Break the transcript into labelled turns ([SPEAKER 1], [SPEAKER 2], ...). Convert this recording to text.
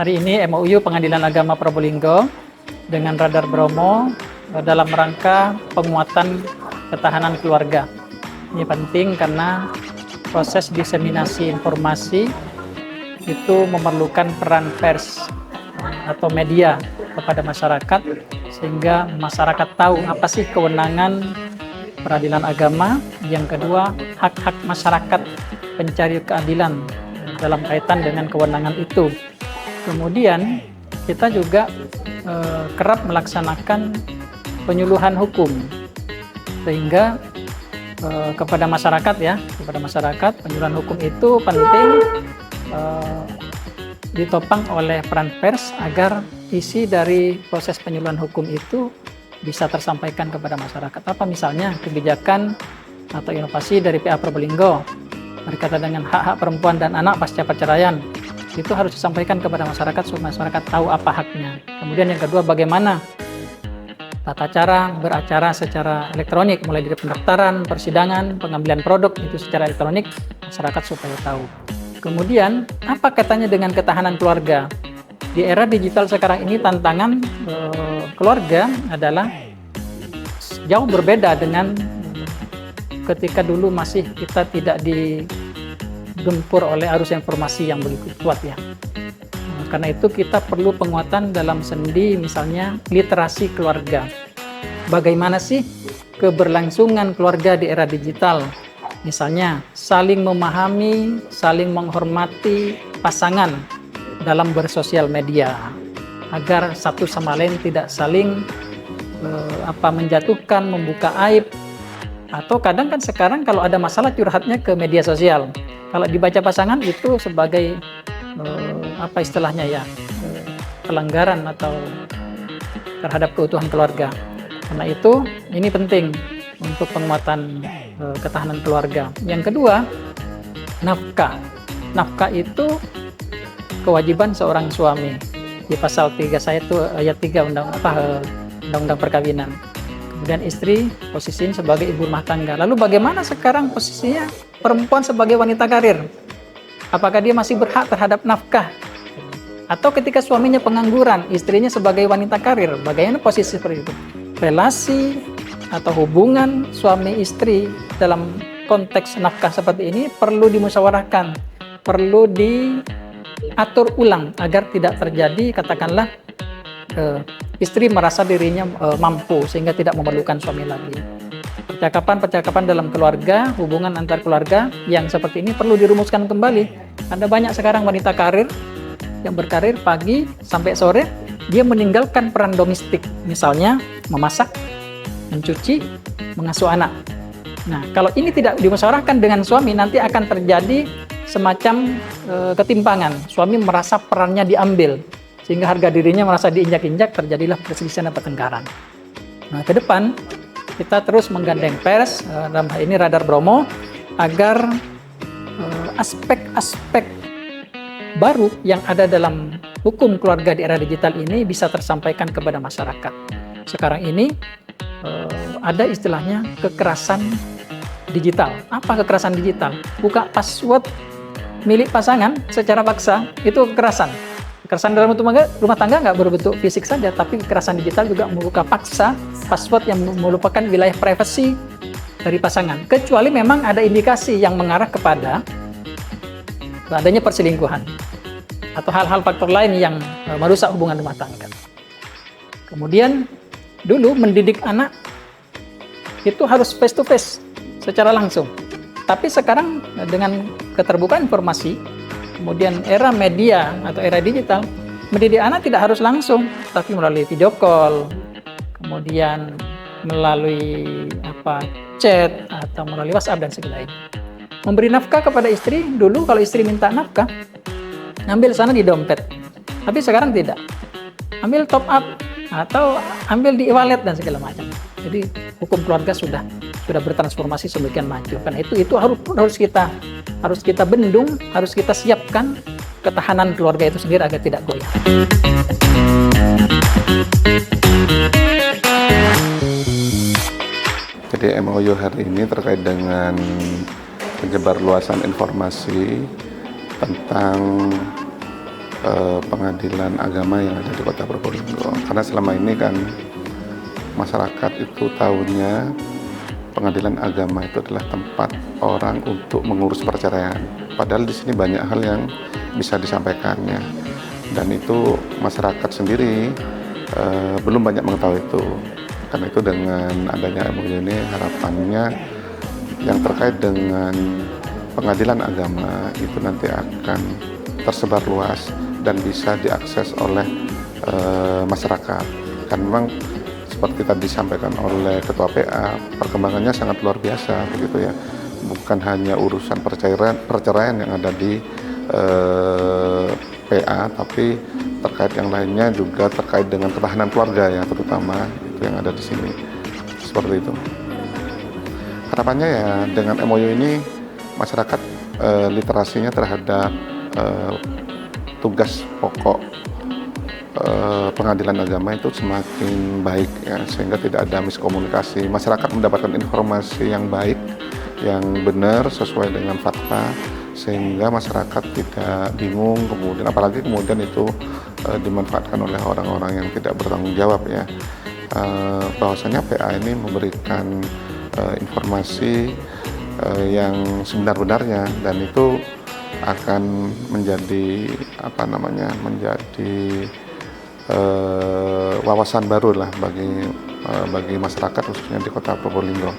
[SPEAKER 1] Hari ini MOU Pengadilan Agama Probolinggo dengan Radar Bromo dalam rangka penguatan ketahanan keluarga. Ini penting karena proses diseminasi informasi itu memerlukan peran pers atau media kepada masyarakat, sehingga masyarakat tahu apa sih kewenangan peradilan agama. Yang kedua, hak-hak masyarakat pencari keadilan dalam kaitan dengan kewenangan itu. Kemudian kita juga kerap melaksanakan penyuluhan hukum, sehingga kepada masyarakat penyuluhan hukum itu penting ditopang oleh peran pers agar isi dari proses penyuluhan hukum itu bisa tersampaikan kepada masyarakat. Apa misalnya kebijakan atau inovasi dari PA Probolinggo berkaitan dengan hak-hak perempuan dan anak pasca perceraian, itu harus disampaikan kepada masyarakat supaya masyarakat tahu apa haknya. Kemudian yang kedua, bagaimana tata cara beracara secara elektronik, mulai dari pendaftaran, persidangan, pengambilan produk itu secara elektronik, masyarakat supaya tahu. Kemudian apa kaitannya dengan ketahanan keluarga? Di era digital sekarang ini tantangan keluarga adalah jauh berbeda dengan ketika dulu masih kita tidak digempur oleh arus informasi yang begitu kuat ya. Karena itu kita perlu penguatan dalam sendi, misalnya literasi keluarga. Bagaimana sih keberlangsungan keluarga di era digital? Misalnya saling memahami, saling menghormati pasangan dalam bersosial media, agar satu sama lain tidak saling menjatuhkan, membuka aib. Atau kadang kan sekarang kalau ada masalah curhatnya ke media sosial. Kalau dibaca pasangan itu sebagai pelanggaran atau terhadap keutuhan keluarga. Karena itu ini penting untuk penguatan ketahanan keluarga. Yang kedua, nafkah. Nafkah itu kewajiban seorang suami. Di pasal 3 ayat 3 Undang-Undang Perkawinan. Kemudian istri posisinya sebagai ibu rumah tangga. Lalu bagaimana sekarang posisinya perempuan sebagai wanita karir? Apakah dia masih berhak terhadap nafkah? Atau ketika suaminya pengangguran, istrinya sebagai wanita karir, bagaimana posisi seperti itu? Relasi atau hubungan suami istri dalam konteks nafkah seperti ini perlu dimusyawarahkan, perlu diatur ulang agar tidak terjadi katakanlah istri merasa dirinya mampu sehingga tidak memerlukan suami lagi. Percakapan dalam keluarga, hubungan antar keluarga yang seperti ini perlu dirumuskan kembali. Ada banyak sekarang wanita karir yang berkarir pagi sampai sore, dia meninggalkan peran domestik, misalnya memasak, mencuci, mengasuh anak. Nah, kalau ini tidak dimusyawarahkan dengan suami, nanti akan terjadi semacam ketimpangan. Suami merasa perannya diambil, sehingga harga dirinya merasa diinjak-injak, terjadilah perselisihan dan pertengkaran. Nah, ke depan kita terus menggandeng pers, dalam hal ini Radar Bromo, agar aspek-aspek baru yang ada dalam hukum keluarga di era digital ini bisa tersampaikan kepada masyarakat. Sekarang ini ada istilahnya kekerasan digital. Apa kekerasan digital? Buka password milik pasangan secara paksa, itu kekerasan. Kekerasan dalam rumah tangga nggak berbentuk fisik saja, tapi kekerasan digital juga membuka paksa password yang merupakan wilayah privasi dari pasangan. Kecuali memang ada indikasi yang mengarah kepada adanya perselingkuhan atau hal-hal faktor lain yang merusak hubungan rumah tangga. Kemudian dulu mendidik anak itu harus face to face, secara langsung. Tapi sekarang dengan keterbukaan informasi, kemudian era media atau era digital, mendidik anak tidak harus langsung, tapi melalui video call, kemudian melalui chat atau melalui WhatsApp dan sebagainya. Memberi nafkah kepada istri, dulu kalau istri minta nafkah, ambil sana di dompet. Tapi sekarang tidak. Ambil top up atau ambil di e-wallet dan segala macam. Jadi hukum keluarga sudah bertransformasi sedemikian maju. Karena itu harus kita bendung, harus kita siapkan ketahanan keluarga itu sendiri agar tidak goyah.
[SPEAKER 2] Jadi MOU hari ini terkait dengan penyebarluasan informasi tentang pengadilan agama yang ada di Kota Probolinggo. Karena selama ini kan masyarakat itu tahunya pengadilan agama itu adalah tempat orang untuk mengurus perceraian. Padahal di sini banyak hal yang bisa disampaikannya. Dan itu masyarakat sendiri belum banyak mengetahui itu. Karena itu dengan adanya MOU ini harapannya yang terkait dengan pengadilan agama itu nanti akan tersebar luas dan bisa diakses oleh masyarakat. Kan memang seperti tadi disampaikan oleh Ketua PA, perkembangannya sangat luar biasa begitu ya. Bukan hanya urusan perceraian yang ada di PA, tapi terkait yang lainnya juga terkait dengan ketahanan keluarga ya, terutama itu yang ada di sini. Seperti itu. Harapannya ya dengan MOU ini masyarakat literasinya terhadap tugas pokok pengadilan agama itu semakin baik ya, sehingga tidak ada miskomunikasi. Masyarakat mendapatkan informasi yang baik, yang benar sesuai dengan fakta, sehingga masyarakat tidak bingung kemudian, apalagi kemudian itu dimanfaatkan oleh orang-orang yang tidak bertanggung jawab ya. Bahwasanya PA ini memberikan informasi yang sebenar-benarnya, dan itu akan menjadi wawasan baru lah bagi masyarakat khususnya di Kota Probolinggo.